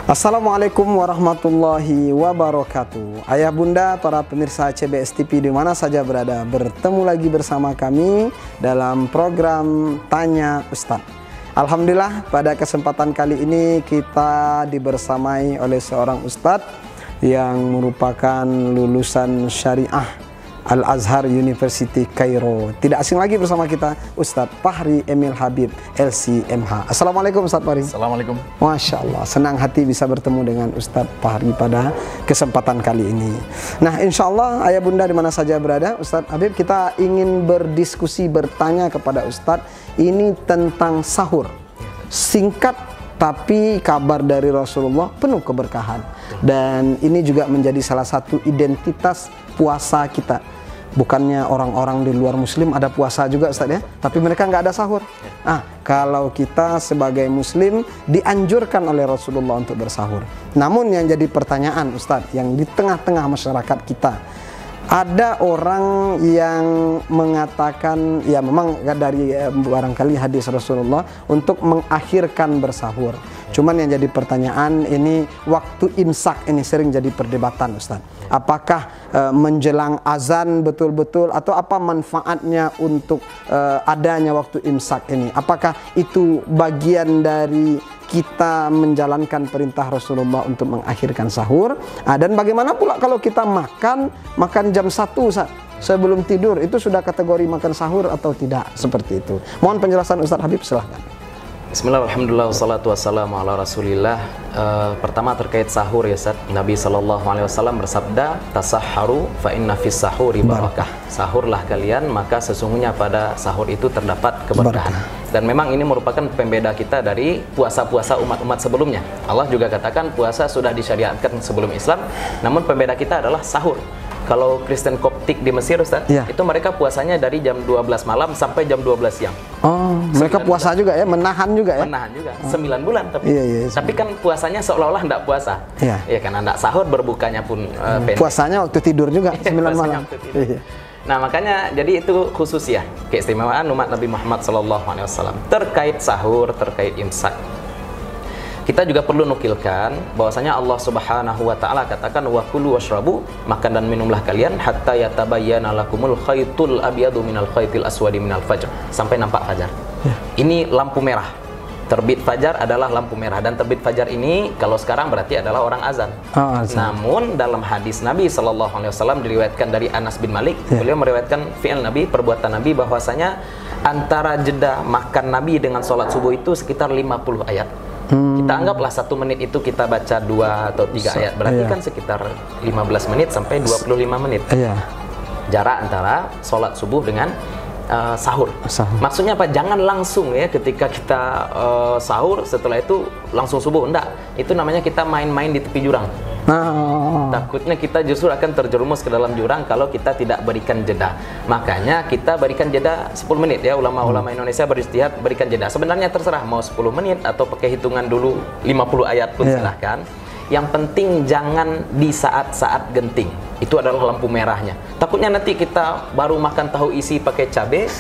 Assalamualaikum warahmatullahi wabarakatuh. Ayah bunda, para pemirsa CBS TV di mana saja berada, bertemu lagi bersama kami dalam program Tanya Ustadz. Alhamdulillah pada kesempatan kali ini kita dibersamai oleh seorang ustadz yang merupakan lulusan syariah Al-Azhar University Kairo. Tidak asing lagi bersama kita Ustadz Fahri Emil Habib LC-MH. Assalamualaikum Ustadz Fahri. Assalamualaikum. Masya Allah, senang hati bisa bertemu dengan Ustadz Fahri pada kesempatan kali ini. Nah, insya Allah ayah bunda di mana saja berada, Ustadz Habib, kita ingin berdiskusi, bertanya kepada Ustadz ini tentang sahur. Singkat tapi kabar dari Rasulullah penuh keberkahan. Dan ini juga menjadi salah satu identitas puasa kita. Bukannya orang-orang di luar muslim ada puasa juga Ustaz ya, tapi mereka nggak ada sahur. Kalau kita sebagai muslim dianjurkan oleh Rasulullah untuk bersahur. Namun yang jadi pertanyaan Ustaz, yang di tengah-tengah masyarakat kita, ada orang yang mengatakan, ya memang dari barangkali hadis Rasulullah untuk mengakhirkan bersahur. Cuman yang jadi pertanyaan ini waktu imsak ini sering jadi perdebatan Ustaz. Apakah menjelang azan betul-betul atau apa manfaatnya untuk adanya waktu imsak ini? Apakah itu bagian dari kita menjalankan perintah Rasulullah untuk mengakhirkan sahur? Dan bagaimana pula kalau kita makan jam 1 Ustaz, sebelum tidur, itu sudah kategori makan sahur atau tidak? Seperti itu. Mohon penjelasan Ustaz Habib, silahkan. Bismillah, alhamdulillah, wassalatu wassalamu ala rasulillah. Pertama terkait sahur ya Ustaz, Nabi SAW bersabda, tasahharu fa inna fis sahuri barakah. Sahurlah kalian, maka sesungguhnya pada sahur itu terdapat keberkahan. Dan memang ini merupakan pembeda kita dari puasa-puasa umat-umat sebelumnya. Allah juga katakan puasa sudah disyariatkan sebelum Islam, namun pembeda kita adalah sahur. Kalau Kristen Koptik di Mesir Ustaz, itu mereka puasanya dari jam 12 malam sampai jam 12 siang. Oh, mereka puasa juga ya, menahan juga ya? Menahan juga, 9 bulan tapi. Tapi kan puasanya seolah-olah tidak puasa. Iya kan, tidak sahur, berbukanya pun pendek. Puasanya waktu tidur juga, 9 malam. Nah makanya, jadi itu khusus ya, keistimewaan umat Nabi Muhammad SAW. Terkait sahur, terkait imsak, kita juga perlu nukilkan bahwasanya Allah Subhanahu wa taala katakan wa kulu washrabu, makan dan minumlah kalian hatta yatabayyana lakumul khaytul abyadu minal khaytil aswadi minal fajr, sampai nampak fajar. Ini lampu merah. Terbit fajar adalah lampu merah, dan terbit fajar ini kalau sekarang berarti adalah orang azan. Namun dalam hadis Nabi SAW diriwayatkan dari Anas bin Malik, beliau meriwayatkan fi'il Nabi, perbuatan Nabi, bahwasanya antara jeda makan Nabi dengan sholat subuh itu sekitar 50 ayat. Kita anggaplah 1 menit itu kita baca 2 atau 3 ayat, berarti kan sekitar 15 menit sampai 25 menit. Jarak antara sholat subuh dengan sahur. Maksudnya apa? Jangan langsung ya ketika kita sahur, setelah itu langsung subuh. Enggak, itu namanya kita main-main di tepi jurang. Takutnya kita justru akan terjerumus ke dalam jurang kalau kita tidak berikan jeda. Makanya kita berikan jeda 10 menit ya. Ulama-ulama Indonesia beristihad berikan jeda. Sebenarnya terserah mau 10 menit atau pakai hitungan dulu 50 ayat pun silahkan. Yang penting jangan di saat-saat genting. Itu adalah lampu merahnya. Takutnya nanti kita baru makan tahu isi pakai cabai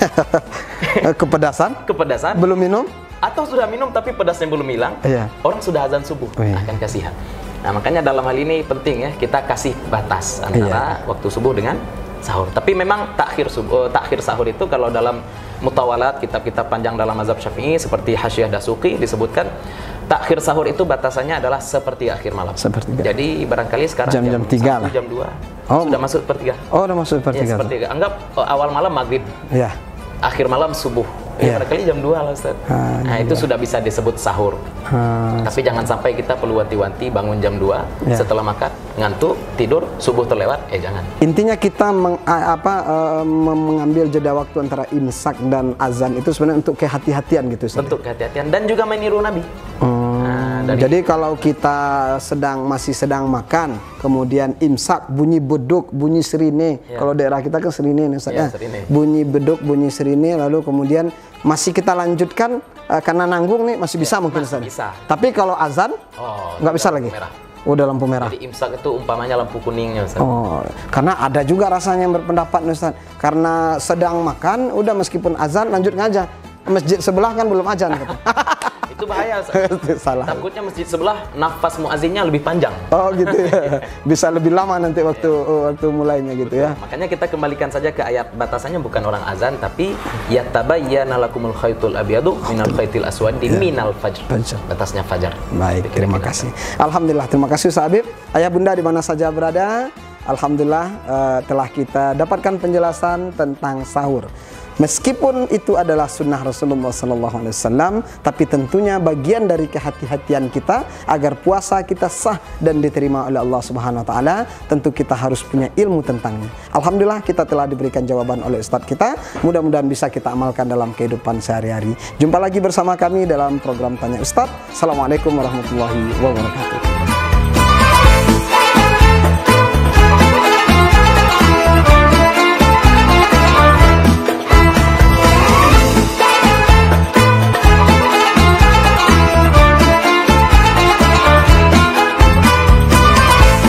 kepedasan, belum minum, atau sudah minum tapi pedasnya belum hilang. Orang sudah azan subuh, akan kasihan. Nah makanya dalam hal ini penting ya, kita kasih batas antara waktu subuh dengan sahur. Tapi memang takhir sahur itu kalau dalam mutawalat, kitab-kitab panjang dalam mazhab Syafi'i seperti Hasyiah Dasuqi disebutkan, takhir sahur itu batasannya adalah seperti akhir malam. Jadi barangkali sekarang jam 3 lah. Jam 2 sudah masuk sepertiga. Udah masuk sepertiga. Anggap awal malam maghrib. Akhir malam subuh. Barangkali jam 2 lah Ustaz. Nah itu sudah bisa disebut sahur. Tapi jangan sampai kita perlu wanti-wanti bangun jam 2 setelah makan, ngantuk, tidur, subuh terlewat, jangan. Intinya kita mengambil jeda waktu antara imsak dan azan itu sebenarnya untuk kehati-hatian gitu Ustaz. Untuk kehati-hatian dan juga meniru Nabi. Jadi kalau kita masih sedang makan, kemudian imsak, bunyi beduk, bunyi serine. Kalau daerah kita kan serine nih Ustaz ya. Bunyi beduk, bunyi serine, lalu kemudian masih kita lanjutkan karena nanggung nih masih bisa mungkin Ustaz. Tapi kalau azan nggak bisa lagi. Udah lampu merah. Jadi imsak itu umpamanya lampu kuningnya Ustaz. Karena ada juga rasanya yang berpendapat Ustaz, karena sedang makan udah meskipun azan lanjut ngaja. Masjid sebelah kan belum azan gitu. Itu bahaya, Ustaz. Salah. Takutnya masjid sebelah nafas muazinnya lebih panjang. Oh gitu ya. Bisa lebih lama nanti waktu mulainya gitu ya. Makanya kita kembalikan saja ke ayat batasannya bukan orang azan tapi yatabayyana lakumul khaitul abyadu minal khaitil aswadi minal fajr. Batasnya fajar. Baik, terima kasih. Alhamdulillah, terima kasih Ustaz Habib. Ayah bunda di mana saja berada, alhamdulillah telah kita dapatkan penjelasan tentang sahur. Meskipun itu adalah sunnah Rasulullah SAW, tapi tentunya bagian dari kehati-hatian kita agar puasa kita sah dan diterima oleh Allah Subhanahu Wa Taala, tentu kita harus punya ilmu tentangnya. Alhamdulillah kita telah diberikan jawaban oleh Ustadz kita. Mudah-mudahan bisa kita amalkan dalam kehidupan sehari-hari. Jumpa lagi bersama kami dalam program Tanya Ustadz. Assalamualaikum warahmatullahi wabarakatuh.